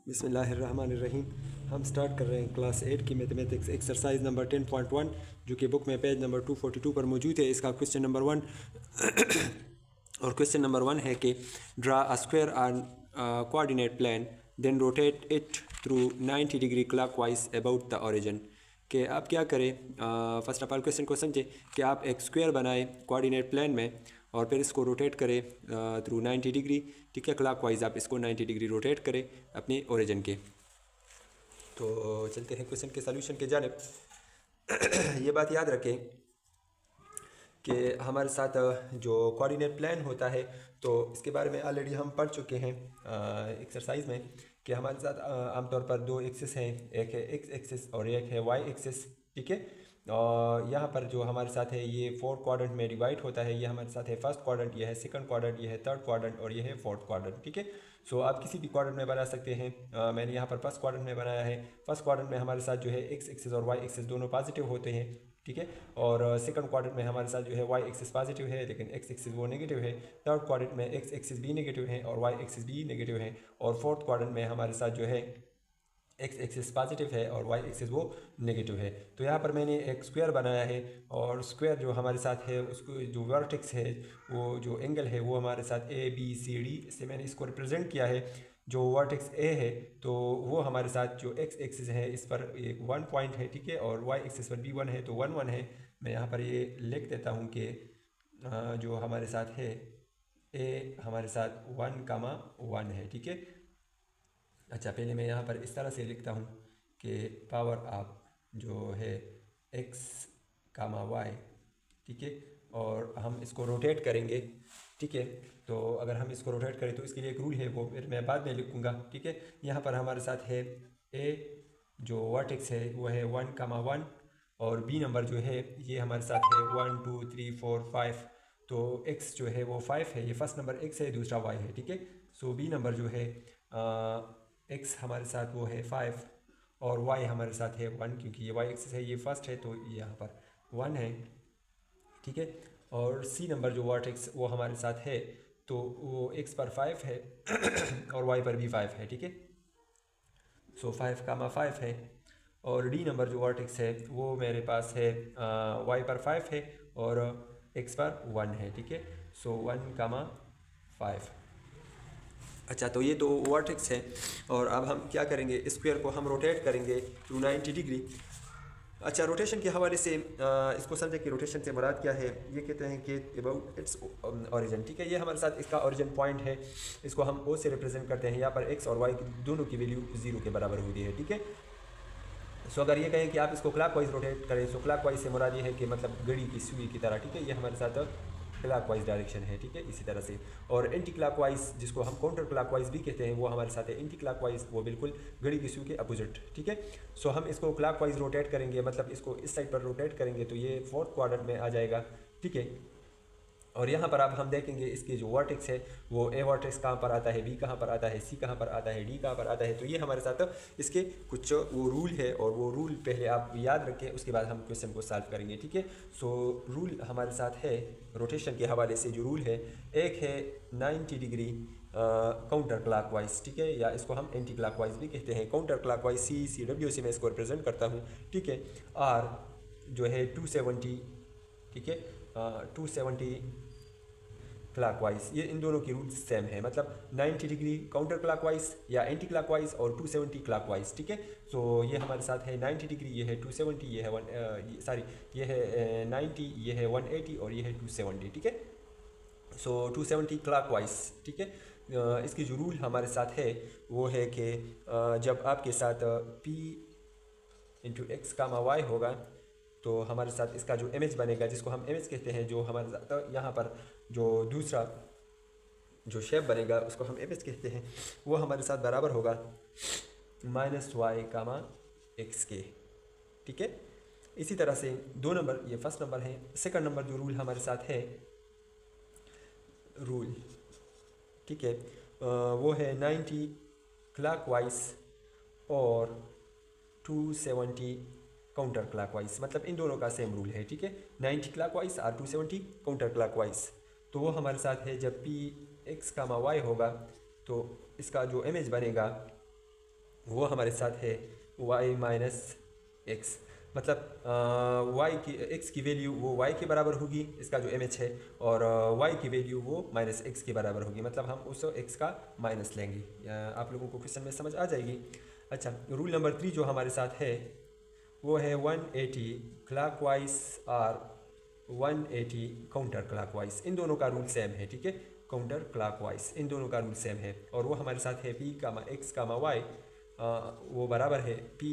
बिस्मिल्लाहिर्रहमानिर्रहीम। हम स्टार्ट कर रहे हैं क्लास 8 की मैथमेटिक्स एक्सरसाइज नंबर 10.1 जो कि बुक में पेज नंबर 242 पर मौजूद है। इसका क्वेश्चन नंबर 1 और क्वेश्चन नंबर 1 है कि draw a square on coordinate plane then rotate it through 90 degree clockwise about the origin. कि आप क्या करें, फर्स्ट ऑफ ऑल क्वेश्चन को समझें कि आप एक स्क्वायर बनाएं कोऑर्डिनेट प्लेन में और फिर इसको रोटेट करें थ्रू 90 डिग्री। ठीक है, क्लॉकवाइज आप इसको 90 डिग्री रोटेट करें अपने ओरिजिन के। तो चलते हैं क्वेश्चन के सॉल्यूशन के जानिब। ये बात याद रखें कि हमारे साथ जो कोऑर्डिनेट प्लेन होता है तो इसके बारे में ऑलरेडी हम पढ़ चुके हैं एक्सरसाइज में कि हमारे साथ आमतौर पर दो एक्सिस हैं, एक है एक्स एक्सिस और एक है वाई एक्सिस। ठीक है, और यहाँ पर जो हमारे साथ है ये 4 क्वाड्रेंट में डिवाइड होता है। ये हमारे साथ है फर्स्ट क्वाड्रेंट, ये है सेकंड क्वाड्रेंट, ये है थर्ड क्वाड्रेंट और ये है फोर्थ क्वाड्रेंट। ठीक है, सो आप किसी भी क्वाड्रेंट में बना सकते हैं। मैंने यहाँ पर फर्स्ट क्वाड्रेंट में बनाया है। फर्स्ट क्वाड्रेंट में हमारे साथ जो है एक्स एक्सिस और वाई एक्सिस दोनों पॉजिटिव होते हैं। ठीक है, और सेकंड क्वाड्रेंट में हमारे साथ जो है वाई एक्सिस पॉजिटिव है लेकिन एक्स एक्सिस वो नेगेटिव है। थर्ड क्वाड्रेंट में एक्स एक्सिस भी नेगेटिव है और वाई एक्सिस भी नेगेटिव है। और फोर्थ क्वाड्रेंट में हमारे साथ जो है एक्स एक्सिस पॉजिटिव है और वाई एक्सिस वो नेगेटिव है। तो यहाँ पर मैंने एक स्क्वायर बनाया है और स्क्वायर जो हमारे साथ है उसको जो वर्टेक्स है वो जो एंगल है वो हमारे साथ ए बी सी डी से मैंने इसको रिप्रेजेंट किया है। जो वर्टेक्स ए है तो वो हमारे साथ जो एक्स एक्सिस है इस पर एक 1 पॉइंट है। ठीक है, और वाई एक्सिस पर भी 1 है तो 1 1 है। मैं यहाँ पर ये लिख देता हूँ कि जो हमारे साथ है ए हमारे साथ 1, 1 है। ठीक है, अच्छा पहले मैं यहाँ पर इस तरह से लिखता हूँ कि पावर ऑफ जो है x, y। ठीक है, और हम इसको रोटेट करेंगे। ठीक है, तो अगर हम इसको रोटेट करें तो इसके लिए एक रूल है वो फिर मैं बाद में लिखूँगा। ठीक है, यहाँ पर हमारे साथ है a जो वर्टेक्स है वो है 1, 1 और b नंबर जो है ये हमारे साथ है 1 2 3 4 5। तो x जो है वो 5 है, ये फर्स्ट नंबर x है, दूसरा y है। ठीक है, सो b नंबर जो है x हमारे साथ वो है 5 और y हमारे साथ है 1 क्योंकि ये y एक्सिस है, ये फर्स्ट है तो ये यहाँ पर 1 है। ठीक है, और c नंबर जो वर्टेक्स वो हमारे साथ है तो वो x पर 5 है और y पर भी 5 है। ठीक है, सो 5, 5 है। और d नंबर जो वर्टेक्स है वो मेरे पास है y पर 5 है और x पर 1 है। ठीक है, सो 1, 5। अच्छा, तो ये दो वर्टेक्स हैं और अब हम क्या करेंगे, स्क्वायर को हम रोटेट करेंगे टू 90 डिग्री। अच्छा, रोटेशन के हवाले से इसको समझें कि रोटेशन से मुराद क्या है। ये कहते हैं कि अबाउट इट्स ओरिजिन। ठीक है, ये हमारे साथ इसका ओरिजिन पॉइंट है, इसको हम ओ से रिप्रेजेंट करते हैं। यहाँ पर एक्स और वाई दोनों की वैल्यू 0 के बराबर होती है। ठीक है, सो अगर ये कहें कि आप इसको क्लॉकवाइज रोटेट करें सो क्लॉकवाइज से मुराद ये है कि मतलब घड़ी की सुई की तरह। ठीक है, ये हमारे साथ क्लॉकवाइज डायरेक्शन है। ठीक है, इसी तरह से और एंटी क्लॉकवाइज जिसको हम काउंटर क्लॉकवाइज भी कहते हैं वो हमारे साथ है एंटी क्लॉकवाइज, वो बिल्कुल घड़ी की सुई के अपोजिट। ठीक है, सो हम इसको क्लॉकवाइज रोटेट करेंगे, मतलब इसको इस साइड पर रोटेट करेंगे तो ये फोर्थ क्वाड्रेंट में आ जाएगा। ठीक है, और यहाँ पर अब हम देखेंगे इसके जो वर्टेक्स है वो ए वर्टेक्स कहाँ पर आता है, बी कहाँ पर आता है, सी कहाँ पर आता है, डी कहाँ पर आता है। तो ये हमारे साथ इसके कुछ वो रूल है और वो रूल पहले आप याद रखें, उसके बाद हम क्वेश्चन को सॉल्व करेंगे। ठीक है, सो रूल हमारे साथ है रोटेशन के हवाले से जो रूल है, एक है 90 डिग्री काउंटर क्लॉकवाइज। ठीक है, या इसको हम एंटी क्लॉकवाइज भी कहते हैं। काउंटर क्लॉकवाइज सी डब्ल्यू से मैं इसको रिप्रेजेंट करता हूँ। ठीक है, आर जो है 270। ठीक है, 270 क्लॉकवाइज, ये इन दोनों की रूल्स सेम है, मतलब 90 डिग्री काउंटर क्लॉकवाइज या एंटी क्लॉकवाइज और 270 क्लॉकवाइज। ठीक है, सो ये हमारे साथ है 90 डिग्री, ये है 270, ये है ये है 90, ये है 180 और ये है 270। ठीक है, सो 270 क्लॉकवाइज। ठीक है, इसकी जो रूल हमारे साथ है वो है कि जब आपके साथ p into x comma Y होगा तो हमारे साथ इसका जो इमेज बनेगा जिसको हम इमेज कहते हैं, जो हमारे साथ यहाँ पर जो दूसरा जो शेप बनेगा उसको हम इमेज कहते हैं, वो हमारे साथ बराबर होगा -y कामा एक्स के। ठीक है, इसी तरह से 2 नंबर ये फर्स्ट नंबर है। सेकंड नंबर जो रूल हमारे साथ है रूल, ठीक है, वो है 90 क्लॉकवाइज और 270 काउंटर क्लॉकवाइज, मतलब इन दोनों का सेम रूल है। ठीक है, 90 क्लॉकवाइज और 270 काउंटर क्लॉकवाइज। तो वो हमारे साथ है जब p x, y होगा तो इसका जो इमेज बनेगा वो हमारे साथ है y माइनस एक्स, मतलब y की x की वैल्यू वो y के बराबर होगी, इसका जो mh है, और y की वैल्यू वो माइनस एक्स के बराबर होगी, मतलब हम उस x का माइनस लेंगे। आप लोगों को क्वेश्चन में समझ आ जाएगी। अच्छा, रूल नंबर 3 जो हमारे साथ है वो है 180 क्लॉकवाइज और 180 काउंटर क्लॉकवाइज। इन दोनों का रूल सेम है, ठीक है, काउंटर क्लॉकवाइज इन दोनों का रूल सेम है। और वो हमारे साथ है p कामा x कामा y, वो बराबर है p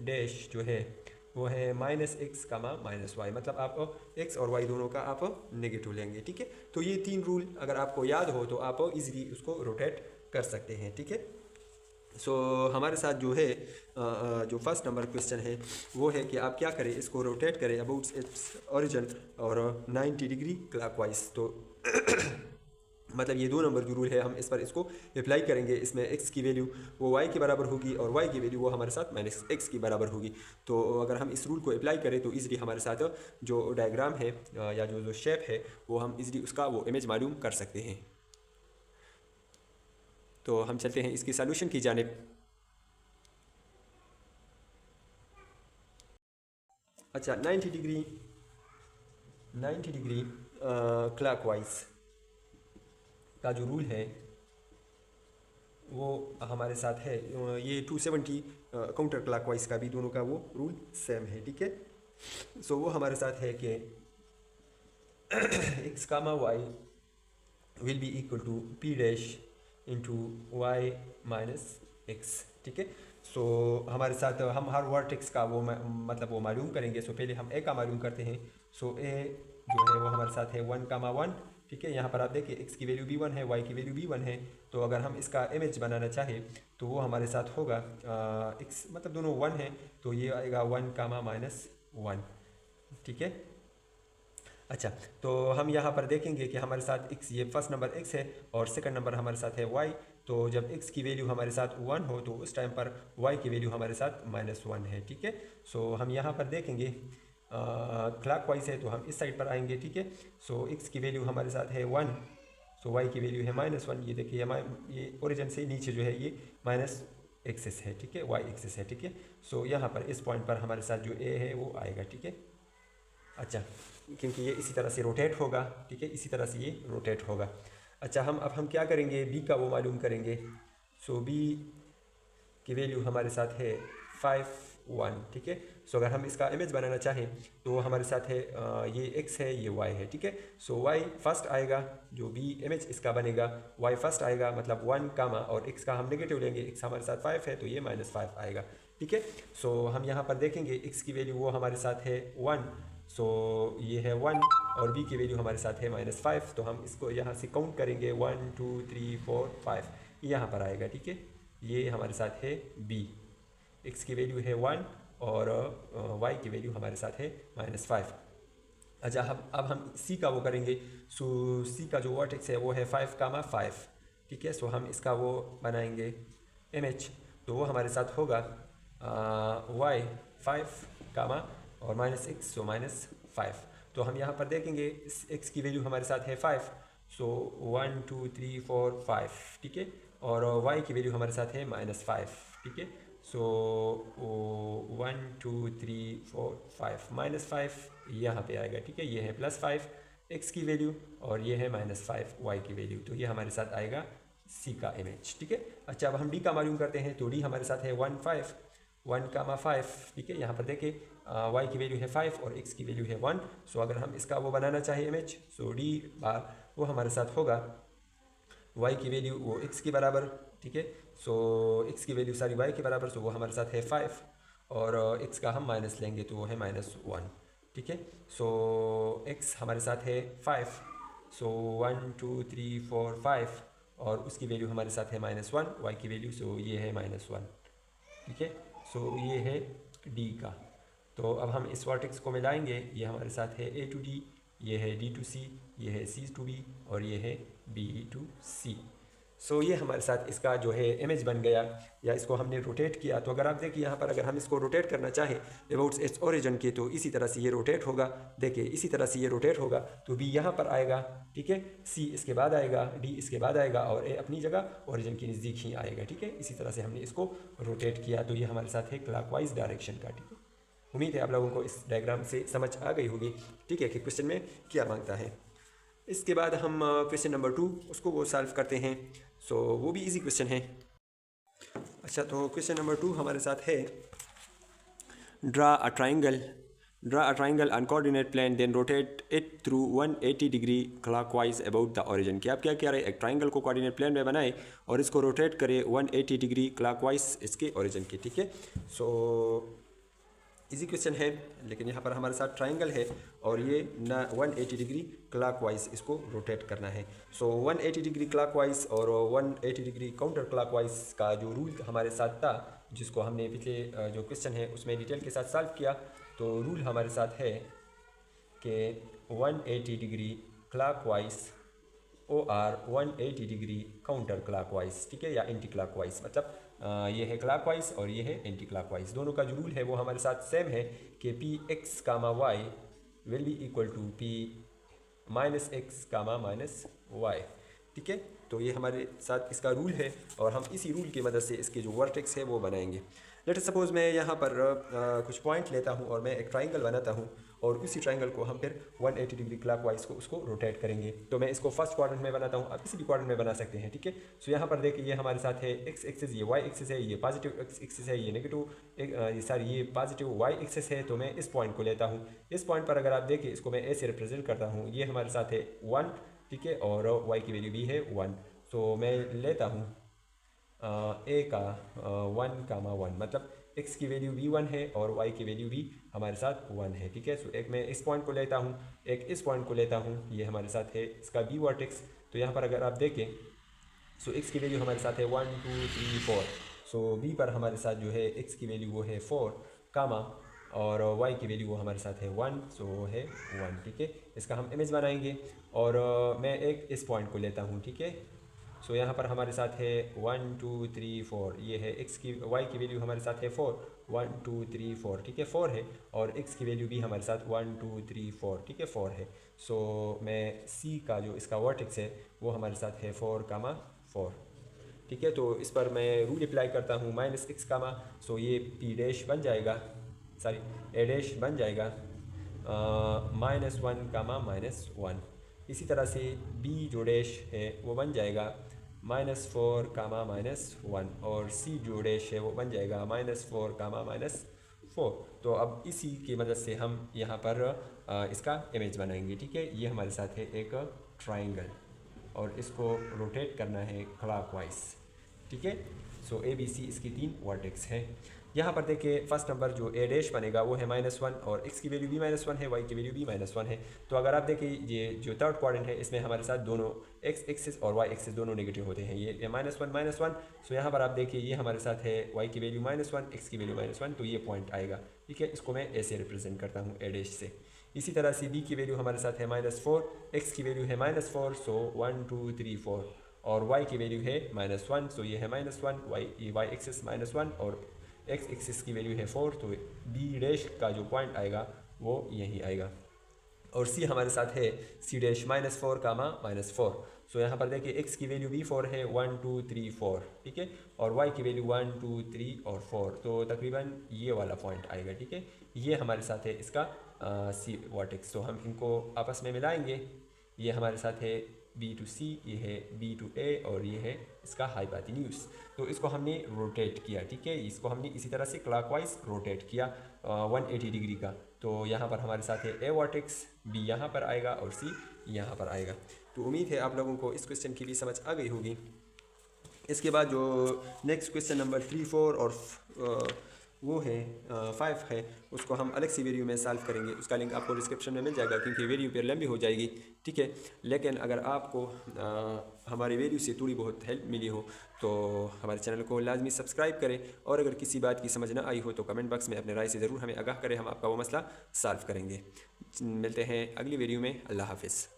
डैश जो है वो है minus x comma minus y, मतलब आप x और y दोनों का आप नेगेटिव लेंगे, ठीक है। तो ये 3 रूल अगर आपको याद हो तो आप इजीली उसको रोटेट कर सकते हैं, ठीक है। सो हमारे साथ जो है जो फर्स्ट नंबर क्वेश्चन है वो है कि आप क्या करें, इसको रोटेट करें अबाउट इट्स ओरिजिन और 90 डिग्री क्लॉकवाइज। तो मतलब ये 2 नंबर जो रूल है हम इस पर इसको अप्लाई करेंगे। इसमें x की वैल्यू वो y के बराबर होगी और y की वैल्यू वो हमारे साथ माइनस x की बराबर होगी। तो अगर हम इस रूल को अप्लाई करें तो इजीली हमारे साथ जो डायग्राम है या जो शेप है वो हम इजीली उसका वो इमेज मालूम कर सकते हैं। तो हम चलते हैं इसकी सॉल्यूशन की जानिब। अच्छा, 90 डिग्री क्लॉकवाइज का जो रूल है वो हमारे साथ है, ये 270 काउंटर क्लॉकवाइज का भी दोनों का वो रूल सेम है, ठीक है। सो वो हमारे साथ है कि x comma y will be equal to p dash into y minus x, ठीक है। सो हमारे साथ हम हर वर्टेक्स का वो मतलब वो मालूम करेंगे। सो पहले हम a का मालूम करते हैं। सो a जो है वो हमारे साथ है 1 कामा 1, ठीक है। यहाँ पर आप देखिए x की वैल्यू भी 1 है, y की वैल्यू भी 1 है। तो अगर हम इसका इमेज बनाना चाहें तो वो हमारे साथ होगा x मतलब दोनों 1 है तो ये आएगा 1 कामा माइनस 1, ठीक है। अच्छा, तो हम यहाँ पर देखेंगे कि हमारे साथ x, ये फर्स्ट नंबर x है और सेकंड नंबर हमारे साथ है y। तो जब x की वैल्यू हमारे साथ 1 हो तो उस टाइम पर y की वैल्यू हमारे साथ माइनस 1 है, ठीक है। सो हम यहाँ पर देखेंगे क्लॉकवाइज है तो हम इस साइड पर आएंगे, ठीक है। सो x की वैल्यू हमारे साथ है 1, सो y की वैल्यू है माइनस 1। ये देखिए ये ओरिजिन से नीचे जो है ये माइनस एक्सेस है, ठीक है, y एक्सेस है, ठीक है। सो यहाँ पर इस पॉइंट पर हमारे साथ जो a है वो आएगा, ठीक है। अच्छा, क्योंकि ये इसी तरह से रोटेट होगा, ठीक है, इसी तरह से ये रोटेट होगा। अच्छा, अब हम क्या करेंगे, b का वो मालूम करेंगे। सो b की वैल्यू हमारे साथ है 5 1, ठीक है। सो अगर हम इसका इमेज बनाना चाहें तो हमारे साथ है ये x है, ये y है, ठीक है। सो y फर्स्ट आएगा, जो b इमेज इसका बनेगा y फर्स्ट आएगा, मतलब 1 कामा और x का हम नेगेटिव लेंगे, x हमारे साथ 5 है तो ये माइनस 5 आएगा, ठीक है। सो हम यहाँ पर देखेंगे x की वैल्यू वो हमारे साथ है 1, सो ये है 1 और b की वैल्यू हमारे साथ है माइनस 5। तो हम इसको यहाँ से काउंट करेंगे 1 2 3 4 5, यहाँ पर आएगा, ठीक है। ये हमारे साथ है b, x की वैल्यू है 1 और y की वैल्यू हमारे साथ है माइनस 5। अच्छा, अब हम c का वो करेंगे। सो c का जो वर्टेक्स है वो है 5 कामा 5, ठीक है। सो हम इसका वो बनाएंगे इमेज, तो वो हमारे साथ होगा y 5 कामा और माइनस एक्स, सो माइनस 5। तो हम यहाँ पर देखेंगे x की वैल्यू हमारे साथ है 5, सो 1 2 3 4 5, ठीक है। और y की वैल्यू हमारे साथ है माइनस 5, ठीक है। सो 1 2 3 4 5 माइनस 5 यहाँ पे आएगा, ठीक है। ये है प्लस 5 x की वैल्यू और ये है माइनस 5 y की वैल्यू, तो ये हमारे साथ आएगा c का इमेज, ठीक है। अच्छा, अब हम d का मालूम करते हैं। तो d हमारे साथ है 1 कामा 5, ठीक है। यहाँ पर देखिए y की वैल्यू है 5 और x की वैल्यू है 1। सो अगर हम इसका वो बनाना चाहें इमेज, सो d बार वो हमारे साथ होगा y की वैल्यू वो x के बराबर, ठीक है। सो x की वैल्यू सारी y के बराबर, सो वो हमारे साथ है 5 और x का हम माइनस लेंगे तो वो है माइनस 1, ठीक है। सो x हमारे साथ है 5, सो 1 2 3 4 5 और उसकी वैल्यू हमारे साथ है माइनस 1, y की वैल्यू, सो ये है माइनस 1, ठीक है। सो ये है d का। तो अब हम इस वर्टेक्स को मिलाएंगे, ये हमारे साथ है a टू d, ये है d टू c, ये है c टू b और ये है b टू c। सो ये हमारे साथ इसका जो है इमेज बन गया, या इसको हमने रोटेट किया। तो अगर आप देखिए यहाँ पर अगर हम इसको रोटेट करना चाहें अबाउट इट्स ओरिजिन के, तो इसी तरह से ये रोटेट होगा। देखिए इसी तरह से ये रोटेट होगा, तो बी यहाँ पर आएगा, ठीक है, सी इसके बाद आएगा, डी इसके बाद आएगा, और ए अपनी जगह ओरिजिन के नज़दीक ही आएगा, ठीक है। इसी तरह से हमने इसको रोटेट किया, तो ये हमारे साथ है क्लॉकवाइज डायरेक्शन का, ठीक है। उम्मीद है आप लोगों को इस डायग्राम से समझ आ गई होगी, ठीक है, कि क्वेश्चन में क्या मांगता है। इसके बाद हम क्वेश्चन नंबर 2 उसको वो सॉल्व करते हैं। सो वो भी इजी क्वेश्चन है। अच्छा, तो क्वेश्चन नंबर 2 हमारे साथ है draw a triangle on coordinate plane then rotate it through 180 degree clockwise about the origin. कि आप क्या कह रहे हैं, एक ट्राइंगल को कोऑर्डिनेट प्लेन में बनाए और इसको रोटेट करें 180 डिग्री क्लॉकवाइज इसके ओरिजिन की, ठीक है। सो इजी क्वेश्चन है, लेकिन यहाँ पर हमारे साथ ट्राइंगल है और ये ना 180 डिग्री क्लॉकवाइज इसको रोटेट करना है। सो 180 डिग्री क्लॉकवाइज और 180 डिग्री काउंटर क्लॉकवाइज का जो रूल हमारे साथ था, जिसको हमने पिछले जो क्वेश्चन है उसमें डिटेल के साथ सॉल्व किया, तो रूल हमारे साथ है कि 180 डिग्री क्लॉकवाइज और 180 डिग्री काउंटर क्लॉकवाइज, ठीक है, या एंटी क्लॉकवाइज। मतलब ये है क्लॉकवाइज और ये है एंटी क्लॉकवाइज। दोनों का जो रूल है वो हमारे साथ सेम है कि p x comma y will be equal to p minus x comma minus y, ठीक है। तो ये हमारे साथ इसका रूल है और हम इसी रूल की मदद से इसके जो वर्टेक्स है वो बनाएंगे। लेट सपोज मैं यहाँ पर कुछ पॉइंट लेता हूँ और मैं एक ट्राइंगल बनाता हूँ, और उसी ट्राइंगल को हम फिर 180 डिग्री क्लॉकवाइज को उसको रोटेट करेंगे। तो मैं इसको फर्स्ट क्वाड्रेंट में बनाता हूँ, आप किसी भी क्वाड्रेंट में बना सकते हैं, ठीक है। सो यहाँ पर देखिए ये हमारे साथ है एक्स एक्सिस, ये वाई एक्सिस है, ये पॉजिटिव एक्स एक्सिस है, ये नेगेटिव सॉरी ये पॉजिटिव वाई एक्सिस है। तो मैं इस पॉइंट को लेता हूँ। इस पॉइंट पर अगर आप देखिए इसको मैं ए से रिप्रेजेंट करता हूँ, ये हमारे साथ है 1, ठीक है, और वाई की वैल्यू भी है 1। तो मैं लेता हूँ ए का 1,1, मतलब x की वैल्यू भी 1 है और y की वैल्यू भी हमारे साथ 1 है, ठीक है। सो एक मैं इस पॉइंट को लेता हूँ, एक इस पॉइंट को लेता हूँ, ये हमारे साथ है इसका b वर्टेक्स। तो यहाँ पर अगर आप देखें सो x की वैल्यू हमारे साथ है 1 2 3 4। सो b पर हमारे साथ जो है x की वैल्यू वो है 4 कामा, और y की वैल्यू वो हमारे साथ है 1, सो है 1, ठीक है। इसका हम इमेज बनाएंगे और मैं एक इस पॉइंट को लेता हूँ, ठीक है। सो यहाँ पर हमारे साथ है 1 2 3 4, ये है x की y की वैल्यू हमारे साथ है 4 1 2 3 4, ठीक है, 4 है, और x की वैल्यू भी हमारे साथ 1 2 3 4, ठीक है, 4 है। सो मैं c का जो इसका वर्टेक्स है वो हमारे साथ है 4,4, ठीक है। तो इस पर मैं रूल अप्लाई करता हूँ माइनस एक्स कामा, सो ये p डैश बन जाएगा, सॉरी a डैश बन जाएगा -1 कामा -1। इसी तरह से b जो डैश है वो बन जाएगा -4 कामा -1, और c जो डैश है वो बन जाएगा -4 कामा -4। तो अब इसी की मदद से हम यहाँ पर इसका इमेज बनाएंगे, ठीक है। ये हमारे साथ है एक ट्राइंगल और इसको रोटेट करना है क्लॉकवाइज, ठीक है। सो ए बी सी इसकी 3 वर्टेक्स हैं। यहाँ पर देखिए फर्स्ट नंबर जो ए डैश बनेगा वो है -1, और x की वैल्यू भी -1 है, y की वैल्यू भी -1 है। तो अगर आप देखिए ये जो थर्ड क्वाड्रेंट है इसमें हमारे साथ दोनों x एक्सिस और y एक्सिस दोनों नेगेटिव होते हैं, ये -1 सो यहाँ पर आप देखिए ये हमारे साथ है y की वैल्यू -1, x की वैल्यू -1, तो ये पॉइंट आएगा, ठीक है। इसको मैं ए से रिप्रेजेंट करता हूँ, ए डैश से। इसी तरह से b की वैल्यू हमारे साथ है -4, x की वैल्यू है -4, सो 1 2 3 4, और y की वैल्यू है -1, सो ये है -1, y एक्सिस -1 और x एक्सिस की वैल्यू है 4, तो b डैश का जो पॉइंट आएगा वो यही आएगा। और c हमारे साथ है c डैश -4 कामा -4। सो यहाँ पर देखिए x की वैल्यू भी 4 है, 1 2 3 4, ठीक है, और y की वैल्यू 1 2 3 और 4, तो तकरीबन ये वाला पॉइंट आएगा, ठीक है। ये हमारे साथ है इसका c वर्टेक्स। तो हम इनको आपस में मिलाएंगे, ये हमारे साथ है B to C, ये है B to A, और ये है इसका हाइपोटेन्यूज। तो इसको हमने रोटेट किया, ठीक है, इसको हमने इसी तरह से क्लॉकवाइज रोटेट किया 180 डिग्री का। तो यहाँ पर हमारे साथ है A वर्टेक्स, B यहाँ पर आएगा और C यहाँ पर आएगा। तो उम्मीद है आप लोगों को इस क्वेश्चन की भी समझ आ गई होगी। इसके बाद जो नेक्स्ट क्वेश्चन नंबर 3 4 और वो है 5 है, उसको हम अलग सी वीडियो में सॉल्व करेंगे। उसका लिंक आपको डिस्क्रिप्शन में मिल जाएगा, क्योंकि वीडियो फिर लंबी हो जाएगी, ठीक है। लेकिन अगर आपको हमारी वीडियो से थोड़ी बहुत हेल्प मिली हो तो हमारे चैनल को लाजमी सब्सक्राइब करें, और अगर किसी बात की समझ ना आई हो तो कमेंट बॉक्स में अपने राय से ज़रूर हमें आगाह करें, हम आपका वो मसला सॉल्व करेंगे। मिलते हैं अगली वीडियो में। अल्लाह हाफिज़।